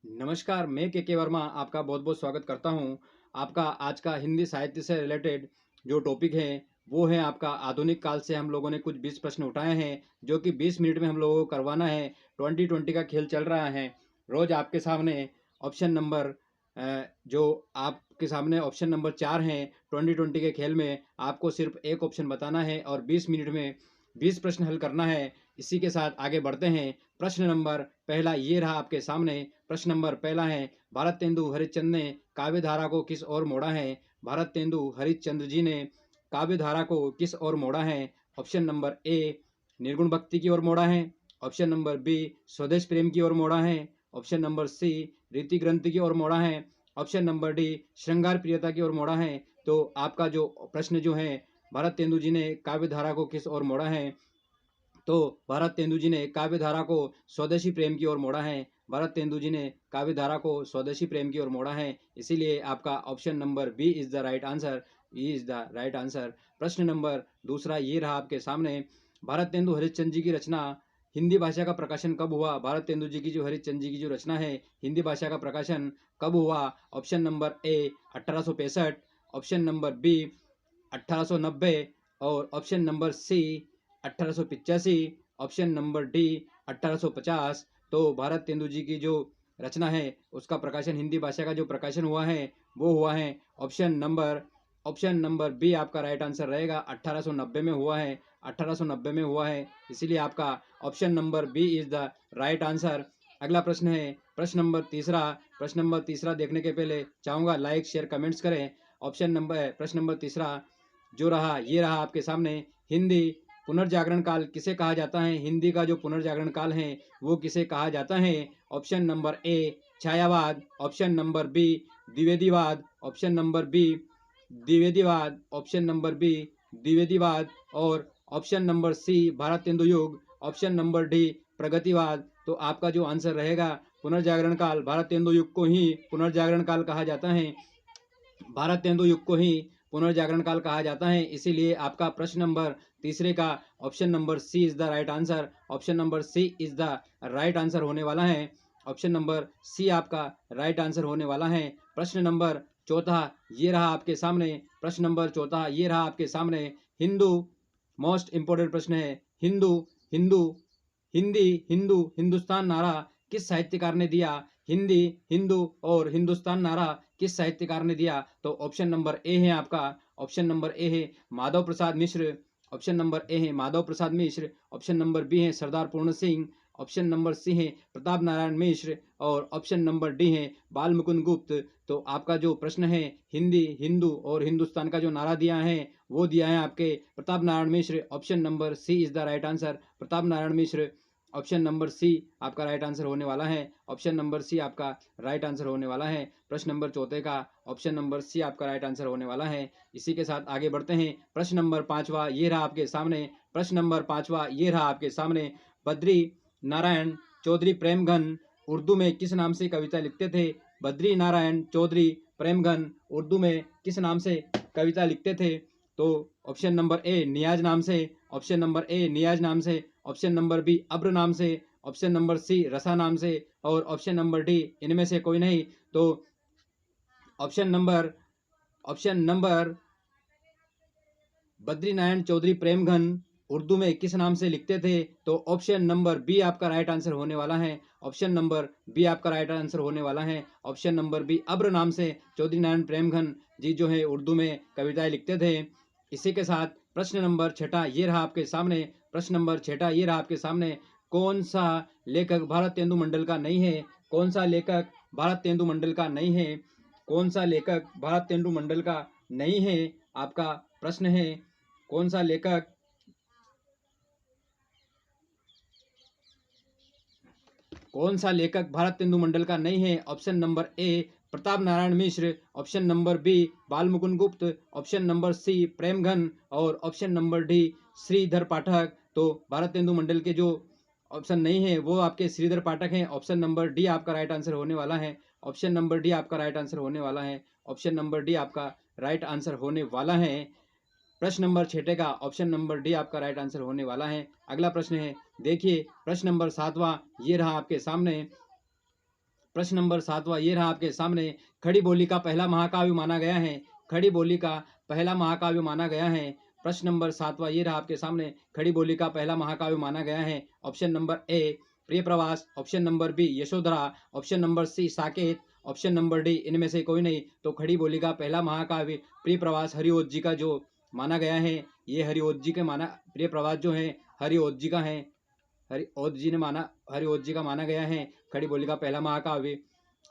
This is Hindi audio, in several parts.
नमस्कार, मैं के वर्मा आपका बहुत-बहुत स्वागत करता हूँ। आपका आज का हिंदी साहित्य से रिलेटेड जो टॉपिक है, वो है आपका आधुनिक काल से हम लोगों ने कुछ 20 प्रश्न उठाए हैं, जो कि 20 मिनट में हम लोगों को करवाना है। 20-20 का खेल चल रहा है। रोज़ आपके सामने ऑप्शन नंबर जो आपके सामने ऑप्शन नंबर 4 हैं, 20-20 के खेल में आपको सिर्फ़ एक ऑप्शन बताना है और 20 मिनट में 20 प्रश्न हल करना है। इसी के साथ आगे बढ़ते हैं। प्रश्न नंबर पहला ये रहा आपके सामने। प्रश्न नंबर पहला है, भारत तेंदु हरिश्चंद्र ने काव्य धारा को किस ओर मोड़ा है? भारत तेंदु हरिश्चंद्र जी ने काव्य धारा को किस ओर मोड़ा है? ऑप्शन नंबर ए निर्गुण भक्ति की ओर मोड़ा है। ऑप्शन नंबर बी स्वदेश प्रेम की ओर मोड़ा है। ऑप्शन नंबर सी रीति ग्रंथ की ओर मोड़ा है। ऑप्शन नंबर डी श्रृंगार प्रियता की ओर मोड़ा है। तो आपका जो प्रश्न जो है, भारत तेंदु जी ने काव्य धारा को किस ओर मोड़ा है? तो भरत तेंदु जी ने काव्य धारा को स्वदेशी प्रेम की ओर मोड़ा है। भरत तेंदु जी ने काव्य धारा को स्वदेशी प्रेम की ओर मोड़ा है। इसीलिए आपका option number B is the right answer. E is the right answer. प्रश्न नंबर दूसरा ये रहा आपके सामने। भारत तेंदु हरिश्चंद्र जी की रचना हिंदी भाषा का प्रकाशन कब हुआ? भारत तेंदु जी की जो हरिश्चंद्र जी की जो रचना है, हिंदी भाषा का प्रकाशन कब हुआ? Option number A 1865, option number B 1890 और option number C 1885, option number D 1850। तो भारत तेंदु जी की जो रचना है, उसका प्रकाशन हिंदी भाषा का जो प्रकाशन हुआ है, वो हुआ है ऑप्शन नंबर बी आपका राइट आंसर रहेगा। 1890 में हुआ है। 1890 में हुआ है। इसीलिए आपका option number B is the right answer. अगला प्रश्न है प्रश्न नंबर तीसरा। प्रश्न नंबर तीसरा देखने के पहले चाहूँगा लाइक शेयर कमेंट्स करें। प्रश्न नंबर तीसरा जो रहा ये रहा आपके सामने। हिंदी पुनर्जागरण काल किसे कहा जाता है? हिंदी का जो पुनर्जागरण काल है, वो किसे कहा जाता है? ऑप्शन नंबर ए छायावाद, ऑप्शन नंबर बी द्विवेदीवाद, ऑप्शन नंबर बी द्विवेदीवाद, ऑप्शन नंबर बी द्विवेदीवाद और option number C Bharatendu युग, ऑप्शन नंबर डी प्रगतिवाद। तो आपका जो आंसर रहेगा पुनर्जागरण काल, भारत तेंदु युग को ही पुनर्जागरण काल कहा जाता है। भारत तेंदु युग को ही पुनर्जागरण काल कहा जाता है। इसीलिए आपका प्रश्न नंबर तीसरे का option number C is the right answer. Option number C is the right answer होने वाला है। ऑप्शन नंबर सी आपका राइट आंसर होने वाला है। प्रश्न नंबर चौथा ये रहा आपके सामने। प्रश्न नंबर चौथा ये रहा आपके सामने। हिंदू मोस्ट इंपोर्टेंट प्रश्न है। हिंदू हिंदू हिंदी हिंदू हिंदुस्तान नारा किस साहित्यकार ने दिया? हिंदी हिंदू और हिंदुस्तान नारा किस साहित्यकार ने दिया? तो ऑप्शन नंबर ए है आपका। ऑप्शन नंबर ए है Madhav Prasad Mishra. Option number A है Madhav Prasad Mishra. Option number B है सरदार पूर्ण सिंह। ऑप्शन नंबर सी है प्रताप नारायण मिश्र और ऑप्शन नंबर डी है बाल मुकुंद गुप्त। तो आपका जो प्रश्न है, हिंदी हिंदू और हिंदुस्तान का जो नारा दिया है, वो दिया है आपके Pratap Narayan Mishra. Option number C is the right answer, Pratap Narayan Mishra. Option number C आपका राइट आंसर होने वाला है। ऑप्शन नंबर सी आपका राइट आंसर होने वाला है। प्रश्न नंबर चौथे का ऑप्शन नंबर सी आपका राइट आंसर होने वाला है। इसी के साथ आगे बढ़ते हैं। प्रश्न नंबर पांचवा ये रहा आपके सामने। प्रश्न नंबर पांचवा ये रहा आपके सामने। बद्री नारायण चौधरी प्रेमघन उर्दू में किस नाम से कविता लिखते थे? बद्री नारायण चौधरी प्रेमघन उर्दू में किस नाम से कविता लिखते थे? तो ऑप्शन नंबर ए नियाज नाम से, ऑप्शन नंबर ए नियाज नाम से, ऑप्शन नंबर बी अब्र नाम से, ऑप्शन नंबर सी रसा नाम से और ऑप्शन नंबर डी इनमें से कोई नहीं। तो option number option number Badrinarayan Chaudhary Premghan Urdu में किस नाम से लिखते थे? तो ऑप्शन नंबर बी आपका राइट आंसर होने वाला है। ऑप्शन नंबर बी आपका राइट आंसर होने वाला है। ऑप्शन नंबर बी अब्र नाम से चौधरी नारायण प्रेमघन जी जो है उर्दू में कविताएं लिखते थे। इसी के साथ प्रश्न नंबर छठा ये रहा आपके सामने। प्रश्न नंबर छठा ये रहा आपके सामने। कौन सा लेखक भारत तेंदु मंडल का नहीं है? कौन सा लेखक भारत तेंदु मंडल का नहीं है? कौन सा लेखक भारत तेंदु मंडल का नहीं है? आपका प्रश्न है कौन सा लेखक कौन सा लेखक भारत तेंदु मंडल का नहीं है? Option number A Pratap Narayan Mishra, option number B Bal Mukund Gupt, option number C Premghan और option number D Shridhar Pathak. तो भारत तेंदु मंडल के जो ऑप्शन नहीं है वो आपके श्रीधर पाठक हैं। ऑप्शन नंबर डी आपका राइट आंसर होने वाला है। ऑप्शन नंबर डी आपका राइट आंसर होने वाला है। ऑप्शन नंबर डी आपका राइट आंसर होने वाला है। प्रश्न नंबर छठे का ऑप्शन नंबर डी आपका राइट आंसर होने वाला है। अगला प्रश्न है देखिए प्रश्न नंबर सातवां ये रहा आपके सामने। प्रश्न नंबर 7वां ये रहा आपके सामने, खड़ी बोली का पहला महाकाव्य माना गया है। खड़ी बोली का पहला महाकाव्य माना गया है। प्रश्न नंबर 7वां ये रहा आपके सामने, खड़ी बोली का पहला महाकाव्य माना गया है। Option number A Priya Pravas, option number B Yashodhara, option number C Saket, option number D इनमें से कोई नहीं। तो खड़ी बोली का पहला महाकाव्य प्रिय प्रवास हरिओत जी का जो माना गया है, ये हरिओत जी के माना प्रिय प्रवास जो है हरिओत जी का है। हरिओत जी का माना गया है खड़ी बोली का पहला महाकाव्य।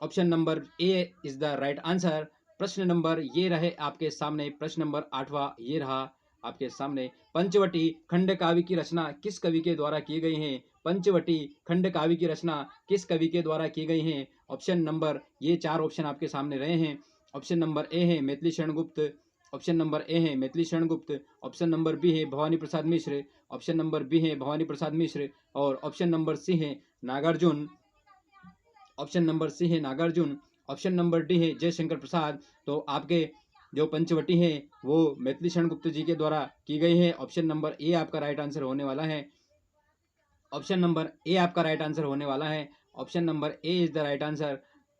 Option number A is the right answer. प्रश्न नंबर ये रहे आपके सामने, प्रश्न नंबर 8वां ये रहा आपके सामने, पंचवटी खंड काव्य की रचना किस कवि के द्वारा की गई है? पंचवटी खंड काव्य की रचना किस कवि के द्वारा की गई है? ऑप्शन नंबर ये 4 ऑप्शन आपके सामने रहे हैं। ऑप्शन नंबर ए है मैथिली शरण गुप्त, ऑप्शन नंबर ए है मैथिली शरण गुप्त, ऑप्शन नंबर बी है Bhavani Prasad Mishra, option number B है भवानी प्रसाद मिश्र और ऑप्शन नंबर सी है नागार्जुन। ऑप्शन नंबर सी है नागार्जुन, ऑप्शन नंबर डी है जयशंकर प्रसाद। तो आपके जो पंचवटी है वो मैथिली शरण गुप्त जी के द्वारा की गई है। ऑप्शन नंबर ए आपका राइट आंसर होने वाला है। ऑप्शन नंबर ए आपका राइट आंसर होने वाला है। Option number A is the right answer.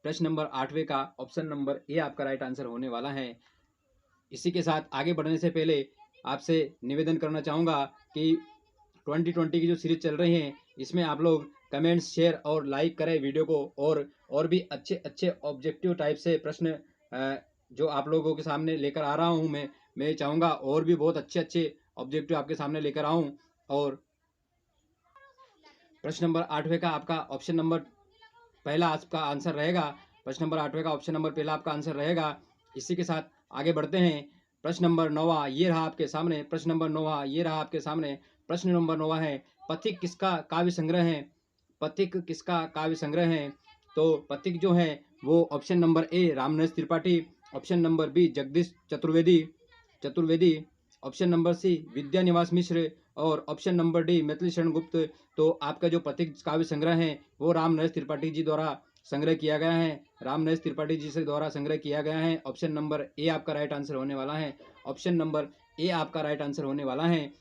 प्रश्न नंबर 8वें का ऑप्शन नंबर ए आपका राइट आंसर होने वाला है। इसी के साथ आगे बढ़ने से पहले आपसे निवेदन करना चाहूँगा कि 2020 की जो सीरीज चल रही है इसमें आप लोग कमेंट्स शेयर और लाइक करें वीडियो को, और भी अच्छे अच्छे ऑब्जेक्टिव टाइप से प्रश्न जो आप लोगों के सामने लेकर आ रहा हूँ। मैं चाहूँगा और भी बहुत अच्छे अच्छे ऑब्जेक्टिव आपके सामने लेकर आऊँ। और प्रश्न नंबर 8वें का आपका ऑप्शन नंबर पहला आपका आंसर रहेगा। प्रश्न नंबर 8वें का ऑप्शन नंबर पहला आपका आंसर रहेगा। इसी के साथ आगे बढ़ते हैं। प्रश्न नंबर 9वां ये रहा आपके सामने। प्रश्न नंबर 9वां ये रहा आपके सामने। प्रश्न नंबर 9वां है, पथिक किसका काव्य संग्रह है? पथिक किसका काव्य संग्रह है? तो पथिक जो है वो option number A Ramnaresh Tripathi, option number B Jagdish Chaturvedi, option number C Vidyanivas Mishra और option number D Maithili Sharan गुप्त। तो आपका जो पथिक काव्य संग्रह है वो रामनरेश त्रिपाठी जी द्वारा संग्रह किया गया है। रामनरेश त्रिपाठी जी से द्वारा संग्रह किया गया है। ऑप्शन नंबर ए आपका राइट आंसर होने वाला है। ऑप्शन नंबर ए आपका राइट आंसर होने वाला है।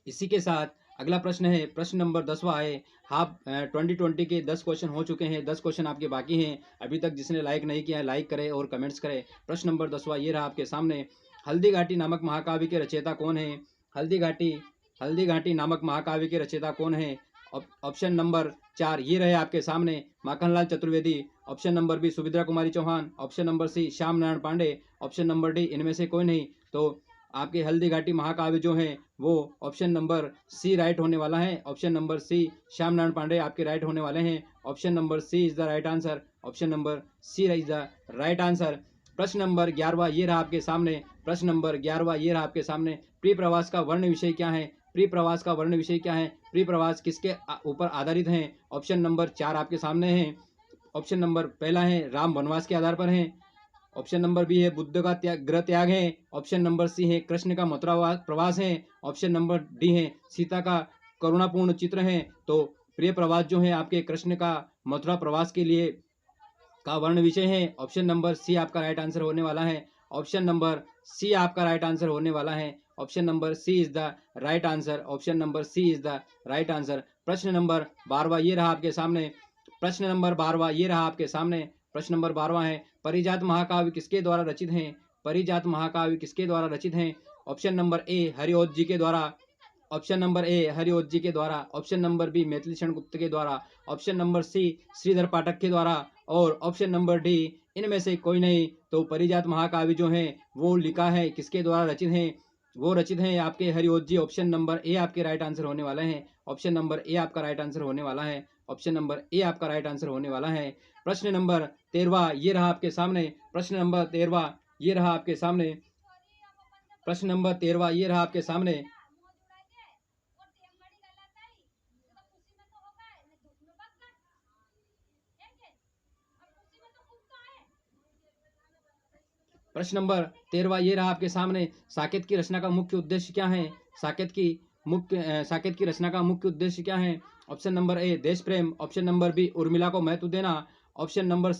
इसी के साथ अगला प्रश्न है, प्रश्न नंबर 10वां है। आप 2020 के 10 क्वेश्चन हो चुके हैं, 10 क्वेश्चन आपके बाकी हैं। अभी तक जिसने लाइक नहीं किया है लाइक करें और कमेंट्स करें। प्रश्न नंबर 10वां ये रहा आपके सामने, हल्दी घाटी नामक महाकाव्य के रचयिता कौन है? हल्दी घाटी नामक महाकाव्य के रचयिता कौन है? ऑप्शन नंबर 4 ये रहे आपके सामने, Makhanlal Chaturvedi, option number B Subhadra Kumari Chauhan, option number C Shyam Narayan Pandey, option number D इनमें से कोई नहीं। तो आपके हल्दी घाटी महाकाव्य जो है वो ऑप्शन नंबर सी राइट होने वाला है। Option number C Shyam Narayan Pandey आपके राइट होने वाले हैं। Option number C is the right answer. Option number C is the right answer. प्रश्न नंबर 11वां ये रहा आपके सामने। प्रश्न नंबर 11वां ये रहा आपके सामने, प्रिय प्रवास का वर्ण विषय क्या है? प्रिय प्रवास का वर्ण विषय क्या है? प्रिय प्रवास किसके ऊपर आधारित हैं? ऑप्शन नंबर 4 आपके सामने हैं। ऑप्शन नंबर पहला है राम वनवास के आधार पर है, ऑप्शन नंबर बी है बुद्ध का गृह त्याग है, ऑप्शन नंबर सी है कृष्ण का मथुरा प्रवास है, ऑप्शन नंबर डी है सीता का करुणापूर्ण चित्र है। तो प्रिय प्रवास जो है आपके कृष्ण का मथुरा प्रवास के लिए का वर्ण विषय है। ऑप्शन नंबर सी आपका राइट आंसर होने वाला है। ऑप्शन नंबर सी आपका राइट आंसर होने वाला है। Option number C is the right answer. Option number C is the right answer. प्रश्न नंबर 12वां ये रहा आपके सामने। प्रश्न नंबर 12वां ये रहा आपके सामने। प्रश्न नंबर 12वां है, परिजात महाकाव्य किसके द्वारा रचित हैं? परिजात महाकाव्य किसके द्वारा रचित हैं? ऑप्शन नंबर ए हरिओत जी के द्वारा, ऑप्शन नंबर ए हरिओत जी के द्वारा, option number B Maithili Sharan गुप्त के द्वारा, ऑप्शन नंबर सी श्रीधर पाठक के द्वारा और ऑप्शन नंबर डी इनमें से कोई नहीं। तो परिजात महाकाव्य जो है वो लिखा है किसके द्वारा रचित हैं? वो रचित हैं आपके हरिओत जी। ऑप्शन नंबर ए आपके राइट आंसर होने वाले हैं। ऑप्शन नंबर ए आपका राइट आंसर होने वाला है। ऑप्शन नंबर ए आपका राइट आंसर होने वाला है। प्रश्न नंबर 13वां ये रहा आपके सामने। प्रश्न नंबर 13वां ये रहा आपके सामने। प्रश्न नंबर 13वां ये रहा आपके सामने। प्रश्न नंबर 13वां ये रहा आपके सामने, साकेत की रचना का मुख्य उद्देश्य क्या है? साकेत की रचना का मुख्य उद्देश्य क्या है? ऑप्शन नंबर ए देश प्रेम, ऑप्शन नंबर बी उर्मिला को महत्व देना, ऑप्शन नंबर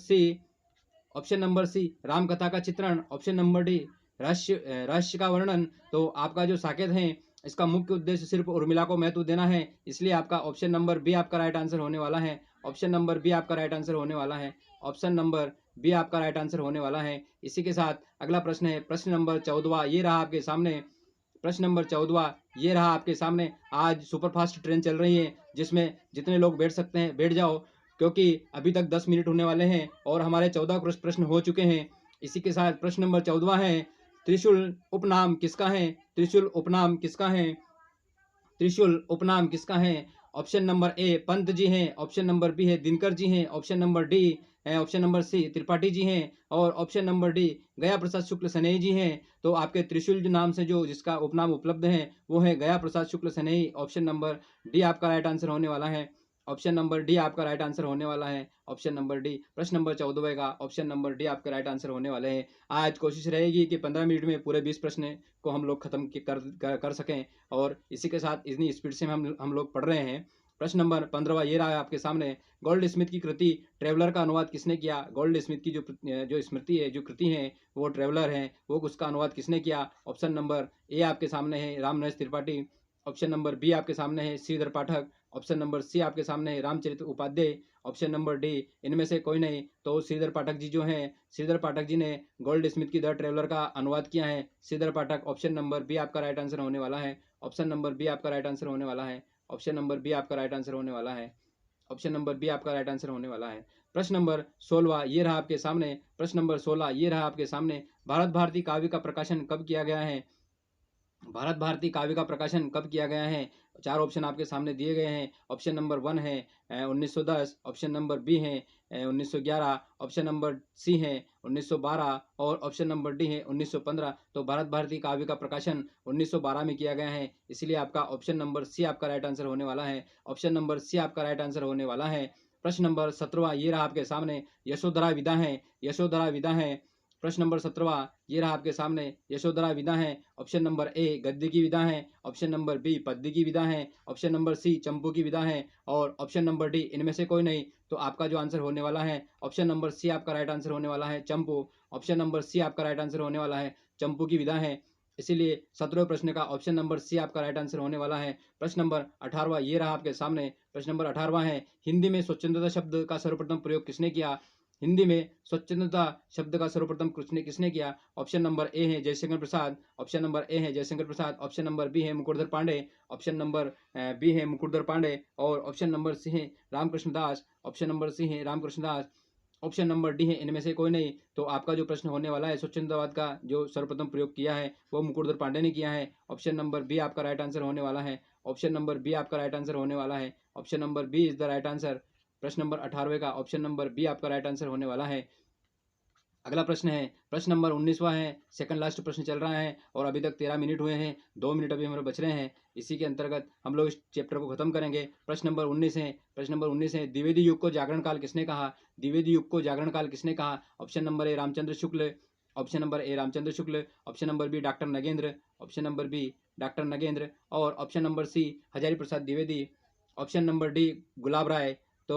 सी राम कथा का चित्रण, ऑप्शन नंबर डी रहस्य का वर्णन। तो आपका जो साकेत है इसका मुख्य उद्देश्य सिर्फ उर्मिला को महत्व देना है, इसलिए आपका ऑप्शन नंबर बी आपका राइट आंसर होने वाला है। ऑप्शन नंबर बी आपका राइट आंसर होने वाला है। ऑप्शन नंबर बी आपका राइट आंसर होने वाला है। इसी के साथ अगला प्रश्न है प्रश्न नंबर 14वां, ये रहा आपके सामने। प्रश्न नंबर 14वां ये रहा आपके सामने। आज सुपरफास्ट ट्रेन चल रही है जिसमें जितने लोग बैठ सकते हैं बैठ जाओ, क्योंकि अभी तक 10 मिनट होने वाले हैं और हमारे 14 प्रश्न हो चुके हैं। इसी के साथ प्रश्न नंबर 14वां है, त्रिशूल उपनाम किसका है? त्रिशूल उपनाम किसका है? त्रिशूल उपनाम किसका है? ऑप्शन नंबर ए पंत जी हैं, ऑप्शन नंबर बी है दिनकर जी हैं, ऑप्शन नंबर डी है, ऑप्शन नंबर सी त्रिपाठी जी हैं और ऑप्शन नंबर डी गया प्रसाद शुक्ल सनेही जी हैं। तो आपके त्रिशूल नाम से जो जिसका उपनाम उपलब्ध है वो है गया प्रसाद शुक्ल सनेही। ऑप्शन नंबर डी आपका राइट आंसर होने वाला है। ऑप्शन नंबर डी आपका राइट आंसर होने वाला है। ऑप्शन नंबर डी प्रश्न नंबर 14 का ऑप्शन नंबर डी आपका राइट आंसर होने वाले हैं। आज कोशिश रहेगी कि 15 मिनट में पूरे 20 प्रश्न को हम लोग खत्म कर सकें और इसी के साथ इतनी स्पीड से हम लोग पढ़ रहे हैं। प्रश्न नंबर 15वां ये रहा है आपके सामने। गोल्ड स्मिथ की कृति ट्रेवलर का अनुवाद किसने किया? गोल्ड स्मिथ की जो स्मृति है, जो कृति है वो ट्रेवलर है, वो उसका अनुवाद किसने किया? ऑप्शन नंबर ए आपके सामने है Ram Naresh Tripathi. Option number B आपके सामने है Shridhar Pathak. Option number C आपके सामने है Ramcharit Upadhyay. Option number D इनमें से कोई नहीं। तो श्रीधर पाठक जी जो हैं, श्रीधर पाठक जी ने गोल्ड स्मिथ की द ट्रेवलर का अनुवाद किया है। Shridhar Pathak, option number B आपका राइट आंसर होने वाला है। ऑप्शन नंबर बी आपका राइट आंसर होने वाला है। ऑप्शन नंबर बी आपका राइट आंसर होने वाला है। ऑप्शन नंबर बी आपका राइट आंसर होने वाला है। प्रश्न नंबर 16 ये रहा आपके सामने। प्रश्न नंबर 16 ये रहा आपके सामने। भारत भारती काव्य का प्रकाशन कब किया गया है? भारत भारती काव्य का प्रकाशन कब किया गया है? 4 ऑप्शन आपके सामने दिए गए हैं। ऑप्शन नंबर 1 है 1910, ऑप्शन नंबर बी है 1911, ऑप्शन नंबर सी है 1912 और ऑप्शन नंबर डी है 1915। तो भारत भारती काव्य का प्रकाशन 1912 में किया गया है, इसलिए आपका ऑप्शन नंबर सी आपका राइट आंसर होने वाला है। ऑप्शन नंबर सी आपका राइट आंसर होने वाला है। प्रश्न नंबर 17वां ये रहा आपके सामने। यशोधरा विदा है, यशोधरा विदा है। प्रश्न नंबर 17वां ये रहा आपके सामने। यशोधरा विदा है। ऑप्शन नंबर ए गद्य की विदा है, ऑप्शन नंबर बी पद्य की विदा है, ऑप्शन नंबर सी चंपू की विदा है और ऑप्शन नंबर डी इनमें से कोई नहीं। तो आपका जो आंसर होने वाला है ऑप्शन नंबर सी आपका राइट आंसर होने वाला है, चंपू। ऑप्शन नंबर सी आपका राइट आंसर होने वाला है, चंपू की विदा है। इसीलिए 17वें प्रश्न का ऑप्शन नंबर सी आपका राइट आंसर होने वाला है। प्रश्न नंबर 18वां ये रहा आपके सामने। प्रश्न नंबर 18वां है, हिंदी में स्वच्छंदता शब्द का सर्वप्रथम प्रयोग किसने किया? हिंदी में स्वच्छंदता शब्द का सर्वप्रथम किसने किसने किया? ऑप्शन नंबर ए है Jaishankar Prasad, option number A है Jaishankar Prasad, option number B है Mukutdhar Pandey, option number B है मुकुटधर पांडे और ऑप्शन नंबर सी है Ramkrishna Das, option number C है Ramkrishna Das, option number D है इनमें से कोई नहीं। तो आपका जो प्रश्न होने वाला है, स्वच्छंदवाद का जो सर्वप्रथम प्रयोग किया है वो मुकुटधर पांडे ने किया है। ऑप्शन नंबर बी आपका राइट आंसर होने वाला है। ऑप्शन नंबर बी आपका राइट आंसर होने वाला है। Option number B is the right answer. प्रश्न नंबर 18वें का ऑप्शन नंबर बी आपका राइट आंसर होने वाला है। अगला प्रश्न है प्रश्न नंबर 19वां है, सेकंड लास्ट प्रश्न चल रहा है और अभी तक 13 मिनट हुए हैं, 2 मिनट अभी हमारे बच रहे हैं। इसी के अंतर्गत हम लोग इस चैप्टर को खत्म करेंगे। प्रश्न नंबर 19 है, प्रश्न नंबर 19 है, द्विवेदी युग को जागरण काल किसने कहा? द्विवेदी युग को जागरण काल किसने कहा? Option number A Ramchandra Shukla, option number A Ramchandra Shukla, option number B doctor Nagendra, option number B doctor Nagendra और option number C Hazari Prasad Dwivedi, option number D Gulab Rai. तो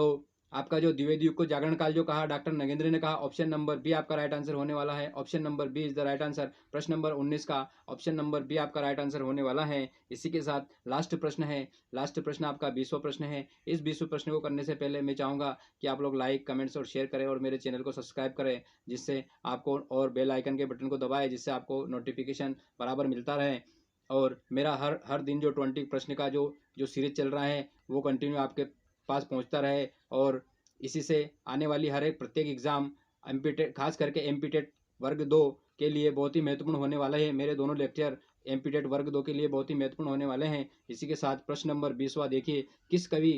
आपका जो द्विवेदी युग को जागरण काल जो कहा डॉक्टर नगेंद्र ने कहा, ऑप्शन नंबर बी आपका राइट आंसर होने वाला है। Option number B is the right answer. प्रश्न नंबर 19 का ऑप्शन नंबर बी आपका राइट आंसर होने वाला है। इसी के साथ लास्ट प्रश्न है, लास्ट प्रश्न आपका 20वां प्रश्न है। इस 20वें प्रश्न को करने से पहले मैं चाहूँगा कि आप लोग लाइक कमेंट्स और शेयर करें और मेरे चैनल को सब्सक्राइब करें, जिससे आपको और बेल आइकन के बटन को दबाएं, जिससे आपको नोटिफिकेशन बराबर मिलता रहे और मेरा हर हर दिन जो 20 प्रश्न का जो जो सीरीज चल रहा है वो कंटिन्यू आपके पास पहुंचता रहे और इसी से आने वाली हर एक प्रत्येक एग्जाम एमपीटेट खास करके एमपीटेट वर्ग 2 के लिए बहुत ही महत्वपूर्ण होने वाले हैं। मेरे दोनों लेक्चर एमपीटेट वर्ग 2 के लिए बहुत ही महत्वपूर्ण होने वाले हैं। इसी के साथ प्रश्न नंबर 20वां देखिए, किस कवि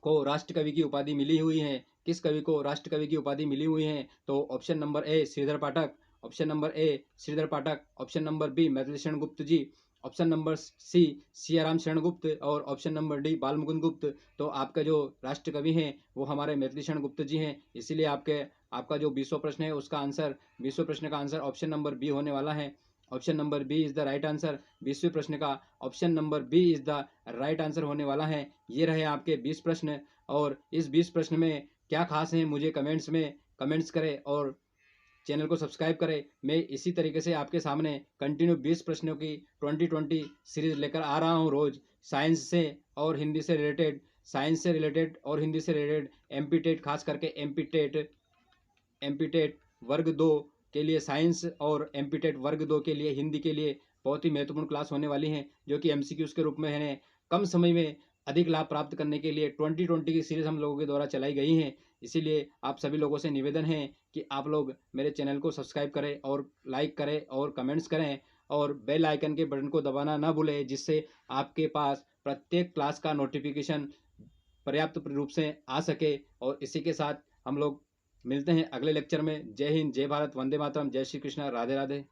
को राष्ट्र कवि की उपाधि मिली हुई है? किस कवि को राष्ट्र कवि की उपाधि मिली हुई है? तो option number A Shridhar Pathak, option number A Shridhar Pathak, option number B Maithili Sharan Gupt ji, option number C Siyaram Sharan Gupt और ऑप्शन नंबर डी बाल मुकुंद गुप्त। तो आपका जो राष्ट्र कवि हैं वो हमारे मैथिली शरण गुप्त जी हैं, इसीलिए आपका जो 20वां प्रश्न है उसका आंसर 20वें प्रश्न का आंसर ऑप्शन नंबर बी होने वाला है। Option number B is the right answer. 20वें प्रश्न का option number B is the right answer होने वाला है। ये रहे आपके 20 प्रश्न और इस 20 प्रश्न में क्या खास है मुझे कमेंट्स में कमेंट्स करें और चैनल को सब्सक्राइब करें। मैं इसी तरीके से आपके सामने कंटिन्यू 20 प्रश्नों की 2020 सीरीज लेकर आ रहा हूँ रोज, साइंस से और हिंदी से रिलेटेड साइंस से रिलेटेड और हिंदी से रिलेटेड एमपी टेट, खास करके एमपी टेट वर्ग 2 के लिए साइंस और एमपी टेट वर्ग 2 के लिए हिंदी के लिए बहुत ही महत्वपूर्ण क्लास होने वाली हैं, जो कि एमसीक्यूज के रूप में है। कम समय में अधिक लाभ प्राप्त करने के लिए 2020 की सीरीज हम लोगों के द्वारा चलाई गई हैं। इसीलिए आप सभी लोगों से निवेदन है कि आप लोग मेरे चैनल को सब्सक्राइब करें और लाइक करें और कमेंट्स करें और बेल आइकन के बटन को दबाना ना भूलें, जिससे आपके पास प्रत्येक क्लास का नोटिफिकेशन पर्याप्त रूप से आ सके। और इसी के साथ हम लोग मिलते हैं अगले लेक्चर में। जय हिंद, जय भारत, वंदे मातरम, जय श्री कृष्णा, राधे राधे।